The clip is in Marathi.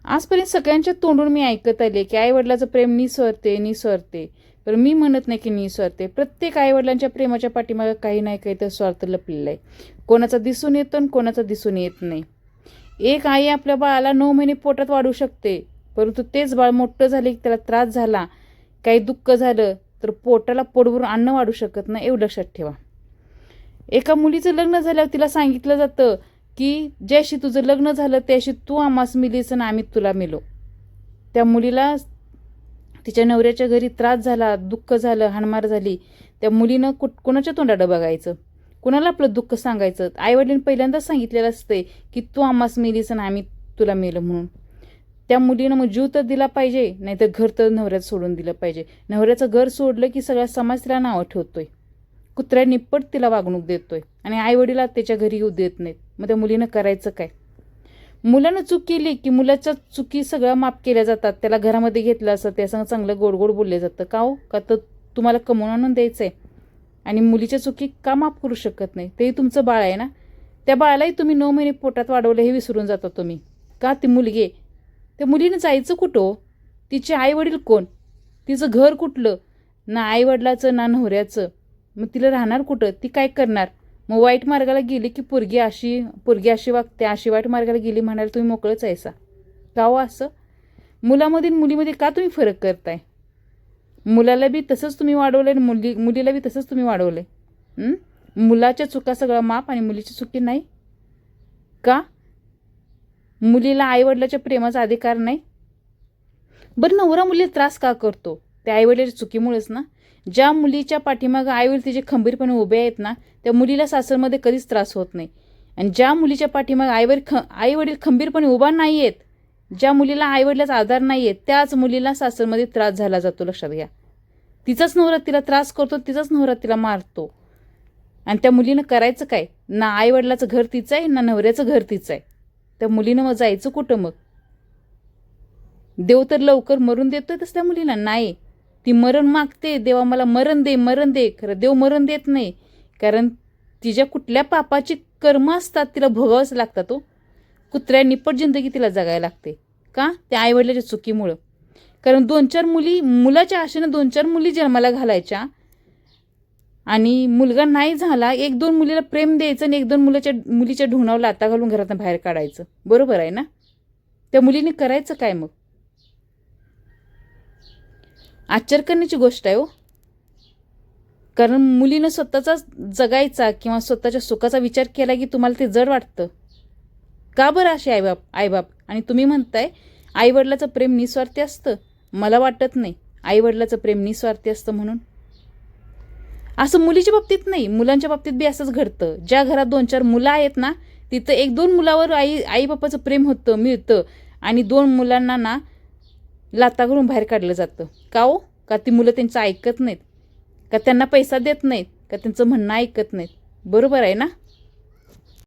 आजपर्यंत सगळ्यांच्या तोंडून मी ऐकत आले की आईवडिलाचं प्रेम निस्वार्थे. पण मी म्हणत नाही की निस्वार्थे. प्रत्येक आईवडिलांच्या प्रेमाच्या पाठीमागे काही नाही काही तर स्वार्थ लपलेला आहे. कोणाचा दिसून येतो आणि कोणाचा दिसून येत नाही. एक आई आपल्या बाळाला 9 महिने पोटात वाढू शकते, परंतु तेच बाळ मोठं झाले की त्याला त्रास झाला, काही दुःख झालं तर पोटाला पोटभरून अन्न वाढू शकत नाही, एवढं लक्षात ठेवा. एका मुलीचं लग्न झाल्यावर तिला सांगितलं जातं की ज्याशी तुझं लग्न झालं त्याशी तू आम्हास मिलीस आणि आम्ही तुला मिलो. त्या मुलीला तिच्या नवऱ्याच्या घरी त्रास झाला, दुःख झालं, हाणमार झाली, त्या मुलीनं कोणाच्या तोंडाकडं बघायचं, कुणाला आपलं दुःख सांगायचं? आईवडिलांनी पहिल्यांदाच सांगितलेलं असते की तू आम्हास मिलीस आणि आम्ही तुला मेलो म्हणून. त्या मुलीनं मग जीव तर दिला पाहिजे, नाहीतर घर तर नवऱ्याचं सोडून दिलं पाहिजे. नवऱ्याचं घर सोडलं की सगळा समाज तिला नावं ठेवतोय, कुत्र्या निप्पट तिला वागणूक देतोय आणि आईवडिला त्याच्या घरी येऊ देत नाहीत. मग त्या मुलीनं करायचं काय? मुलानं चूक केली की मुलाच्या चुकी सगळ्या माफ केल्या जातात. त्याला घरामध्ये घेतलं असं त्या चांगलं गोड गोड बोललं जातं. का हो? का तर तुम्हाला कमवून आणून द्यायचं आहे. आणि मुलीच्या चुकी का माफ करू शकत नाही? तेही तुमचं बाळ आहे ना. त्या बाळालाही तुम्ही 9 महिने पोटात वाढवलं हे विसरून जाता तुम्ही. का? ती मुलगी आहे. त्या मुलीनं जायचं कुठं हो? तिचे आईवडील कोण? तिचं घर कुठलं? ना आईवडिलाचं ना नवऱ्याचं. मग तिला राहणार कुठं? ती काय करणार? मग वाईट मार्गाला गेली की पोरगी अशी वागते, अशी वाईट मार्गाला गेली म्हणायला तुम्ही मोकळंच आहेसा का हो? असं मुलामध्ये मुलीमध्ये का तुम्ही फरक करताय? मुलाला बी तसंच तुम्ही वाढवलं आणि मुलीला बी तसंच तुम्ही वाढवलं. मुलाच्या चुका सगळं माफ आणि मुलीची चुकी नाही का? मुलीला आईवडिलाच्या प्रेमाचा अधिकार नाही? बरं, नवरा मुलीला त्रास का करतो? त्या आईवडिलाच्या चुकीमुळेच ना. ज्या मुलीच्या पाठीमागं आईवडील तिचे खंबीरपणे उभे आहेत ना, त्या मुलीला सासरमध्ये कधीच त्रास होत नाही. आणि ज्या मुलीच्या पाठीमागं आईवडील खंबीरपणे उभा नाही आहेत, ज्या मुलीला आईवडिलाचा आधार नाही आहे, त्याच मुलीला सासरमध्ये त्रास झाला जातो. लक्षात घ्या. तिचाच नवरा तिला त्रास करतो, तिचाच नवरा तिला मारतो. आणि त्या मुलीनं करायचं काय? ना आईवडिलाचं घर तिचं आहे ना नवऱ्याचं घर तिचं आहे. त्या मुलीनं मग जायचं कुठं? मग देव तर लवकर मरून देतोय तसं त्या मुलीला नाही. ती मरण मागते, देवा मला मरण दे. खरं देव मरण देत नाही, कारण तिच्या कुठल्या पापाची कर्म असतात तिला भोगावंच लागतात. तो कुत्र्या निपट जिंदगी तिला जगायला लागते. का? त्या आईवडिलाच्या चुकीमुळं. कारण 2-4 मुली, मुलाच्या आशेनं 2-4 मुली जन्माला घालायच्या आणि मुलगा नाही झाला, 1-2 मुलीला प्रेम द्यायचं आणि 1-2 मुलीच्या ढुणावर लाता घालून घरातून बाहेर काढायचं. बरोबर आहे ना? त्या मुलीने करायचं काय मग? आश्चर्य करण्याची गोष्ट आहे हो. कारण मुलीनं स्वतःचा जगायचा किंवा स्वतःच्या सुखाचा विचार केला की तुम्हाला ते जड वाटतं का बरं? असे आईबाप आणि तुम्ही म्हणताय आईवडिलाचं प्रेम निस्वार्थी असतं. मला वाटत नाही आईवडिलाचं प्रेम निस्वार्थी असतं म्हणून. असं मुलीच्या बाबतीत नाही, मुलांच्या बाबतीत बी असंच घडतं. ज्या घरात 2-4 मुलं आहेत ना, तिथं 1-2 मुलावर आई बापाचं प्रेम मिळतं आणि 2 मुलांना ना लाता घालून बाहेर काढलं जातं. का हो? का ती मुलं त्यांचं ऐकत नाहीत? का त्यांना पैसा देत नाहीत? का त्यांचं म्हणणं ऐकत नाहीत? बरोबर आहे ना?